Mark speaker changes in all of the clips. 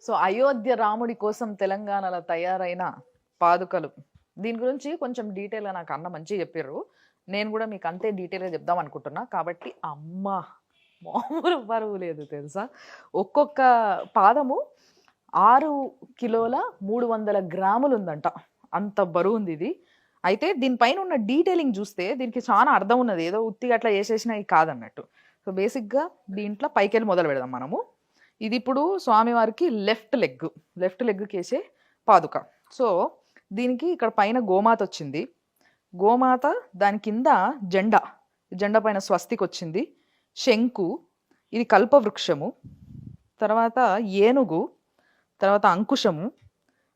Speaker 1: So Ayodhya రాముడి కోసం తెలంగాణలో తయారైన పాదుకలు. దీని గురించి కొంచెం డీటెయిల్‌గా నాకు అన్న మంచిగా చెప్పిర్రు. నేను కూడా మీకు అంతే డీటెయిల్‌గా చెప్దాం అనుకుంటున్నా. కాబట్టి అమ్మ మామూలు బరువు లేదు తెలుసా? ఒక్కొక్క పాదము 6 కిలోల 300 గ్రాములుందంట. అంత బరువుంది ఇది. అయితే దీనిపైన ఉన్న డీటెయిలింగ్ చూస్తే దీనికి చాలా అర్థం ఉన్నది. ఏదో ఉత్తిగా అట్లా చేసేసినవి కాదన్నట్టు. సో బేసిక్‌గా దీంట్లో పైకెళ్ళి మొదలు పెడదాం మనము. ఇది ఇప్పుడు స్వామివారికి లెఫ్ట్ లెగ్‌కేసే పాదుక. సో దీనికి ఇక్కడ పైన గోమాత వచ్చింది. గోమాత దాని కింద జెండా. జెండా పైన స్వస్తిక్ వచ్చింది. శంకు, ఇది కల్పవృక్షము, తర్వాత ఏనుగు, తర్వాత అంకుశము,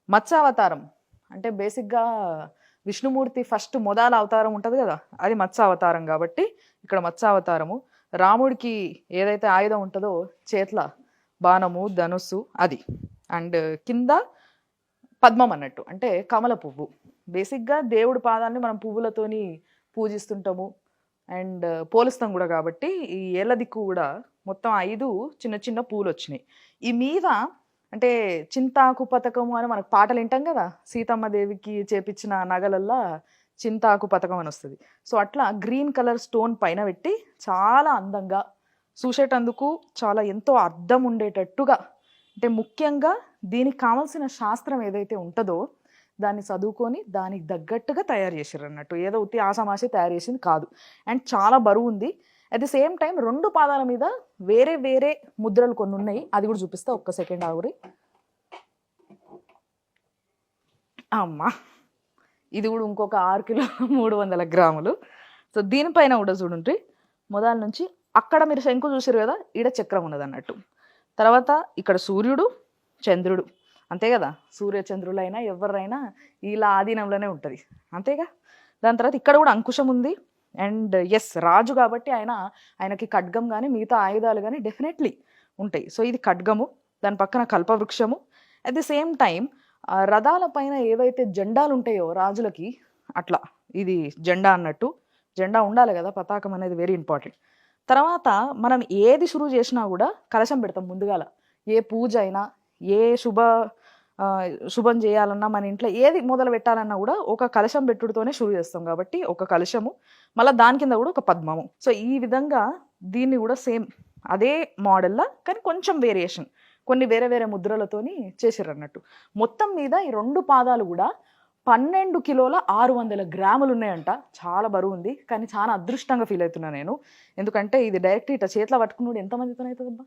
Speaker 1: మత్స్యావతారం. అంటే బేసిక్‌గా విష్ణుమూర్తి ఫస్ట్ మొదల అవతారం ఉంటుంది కదా, అది మత్స్యావతారం కాబట్టి ఇక్కడ మత్స్యావతారము. రాముడికి ఏదైతే ఆయుధం ఉంటుందో చేట్ల బాణము, ధనుస్సు అది. అండ్ కింద పద్మం అన్నట్టు, అంటే కమల పువ్వు. బేసిక్గా దేవుడి పాదాన్ని మనం పువ్వులతోని పూజిస్తుంటాము అండ్ పోలుస్తాం కూడా. కాబట్టి ఈ ఏళ్ళ దిక్కు కూడా మొత్తం 5 చిన్న చిన్న పూలు వచ్చినాయి. ఈ మీద అంటే చింతాకు పథకము అని మనకు పాటలు వింటాం కదా, సీతమ్మ దేవికి చేపించిన నగలల్లా చింతాకు పథకం అని వస్తుంది. సో అట్లా గ్రీన్ కలర్ స్టోన్ పైన పెట్టి చాలా అందంగా చూసేటందుకు చాలా ఎంతో అర్థం ఉండేటట్టుగా, అంటే ముఖ్యంగా దీనికి కావాల్సిన శాస్త్రం ఏదైతే ఉంటుందో దాన్ని చదువుకొని దానికి తగ్గట్టుగా తయారు చేసారు అన్నట్టు. ఏదో ఉత్తి ఆసామాసి తయారు చేసింది కాదు. అండ్ చాలా బరువు ఉంది. అట్ ది సేమ్ టైం 2 పాదాల మీద వేరే వేరే ముద్రలు కొన్ని ఉన్నాయి. అది కూడా చూపిస్తా, ఒక్క సెకండ్ ఆగురి. అమ్మా, ఇది కూడా ఇంకొక 6 కిలో 300 గ్రాములు. సో దీనిపైన కూడా చూడండి, మొదల నుంచి అక్కడ మీరు శంకు చూసారు కదా, ఈడ చక్రం ఉన్నది అన్నట్టు. తర్వాత ఇక్కడ సూర్యుడు, చంద్రుడు, అంతే కదా. సూర్య చంద్రులైనా ఎవరైనా ఇలా ఆధీనంలోనే ఉంటుంది, అంతేగా. దాని తర్వాత ఇక్కడ కూడా అంకుశం ఉంది. అండ్ ఎస్, రాజు కాబట్టి ఆయనకి ఖడ్గం కానీ మిగతా ఆయుధాలు కానీ డెఫినెట్లీ ఉంటాయి. సో ఇది ఖడ్గము, దాని పక్కన కల్పవృక్షము. అట్ ది సేమ్ టైం రథాల పైన ఏవైతే జెండాలు ఉంటాయో రాజులకి, అట్లా ఇది జెండా అన్నట్టు. జెండా ఉండాలి కదా, పతాకం అనేది వెరీ ఇంపార్టెంట్. తర్వాత మనం ఏది షురువు చేసినా కూడా కలశం పెడతాం ముందుగాల. ఏ పూజ అయినా, ఏ శుభం చేయాలన్నా, మన ఇంట్లో ఏది మొదలు పెట్టాలన్నా కూడా ఒక కలశం పెట్టుడుతోనే షురు చేస్తాం. కాబట్టి ఒక కలశము, మళ్ళీ దాని కింద కూడా ఒక పద్మము. సో ఈ విధంగా దీన్ని కూడా సేమ్ అదే మోడల్లా కానీ కొంచెం వేరియేషన్, కొన్ని వేరే వేరే ముద్రలతోని చేసారు అన్నట్టు. మొత్తం మీద ఈ 2 పాదాలు కూడా 12 కిలోల 600 గ్రాములు ఉన్నాయంట. చాలా బరువు ఉంది, కానీ చాలా అదృష్టంగా ఫీల్ అవుతున్నా నేను. ఎందుకంటే ఇది డైరెక్ట్ ఇట్లా చేతిలో పట్టుకున్నాడు ఎంతమందితో అవుతుందబ్బా.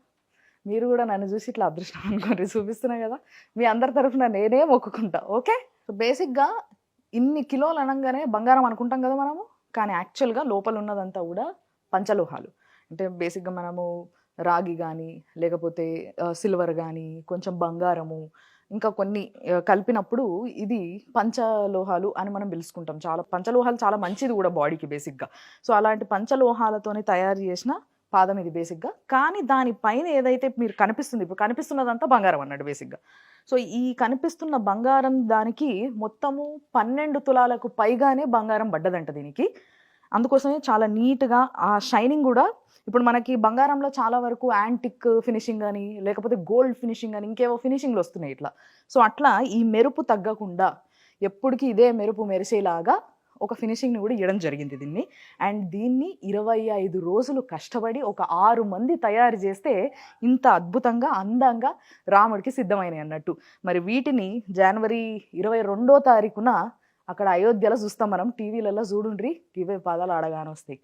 Speaker 1: మీరు కూడా నన్ను చూసి ఇట్లా అదృష్టం అనుకోండి, చూపిస్తున్నా కదా. మీ అందరి తరఫున నేనే మొక్కుకుంటా, ఓకే. సో బేసిక్గా ఇన్ని కిలోలు అనగానే బంగారం అనుకుంటాం కదా మనము, కానీ యాక్చువల్గా లోపల ఉన్నదంతా కూడా పంచలోహాలు. అంటే బేసిక్గా మనము రాగి కానీ, లేకపోతే సిల్వర్ కానీ, కొంచెం బంగారము, ఇంకా కొన్ని కలిపినప్పుడు ఇది పంచలోహాలు అని మనం పిలుచుకుంటాం. పంచలోహాలు చాలా మంచిది కూడా బాడీకి బేసిక్గా. సో అలాంటి పంచలోహాలతోని తయారు చేసిన పాదం ఇది బేసిక్గా. కానీ దానిపైన ఏదైతే మీరు కనిపిస్తుంది, ఇప్పుడు కనిపిస్తున్నదంతా బంగారం అన్నాడు బేసిక్గా. సో ఈ కనిపిస్తున్న బంగారం దానికి మొత్తము 12 తులాలకు పైగానే బంగారం పడ్డదంట దీనికి. అందుకోసమే చాలా నీట్గా ఆ షైనింగ్ కూడా. ఇప్పుడు మనకి బంగారంలో చాలా వరకు యాంటిక్ ఫినిషింగ్ అని, లేకపోతే గోల్డ్ ఫినిషింగ్ అని, ఇంకేవో ఫినిషింగ్లు వస్తున్నాయి ఇట్లా. సో అట్లా ఈ మెరుపు తగ్గకుండా ఎప్పటికీ ఇదే మెరుపు మెరిసేలాగా ఒక ఫినిషింగ్ని కూడా ఇవ్వడం జరిగింది దీన్ని. అండ్ దీన్ని 25 రోజులు కష్టపడి ఒక 6 మంది తయారు చేస్తే ఇంత అద్భుతంగా అందంగా రాముడికి సిద్ధమైనవి అన్నట్టు. మరి వీటిని జనవరి 22వ తారీఖున అక్కడ అయోధ్యలో చూస్తాం మనం, టీవీలలో చూడుండ్రి, ఇవే పాదాలు ఆడగానే వస్తాయి.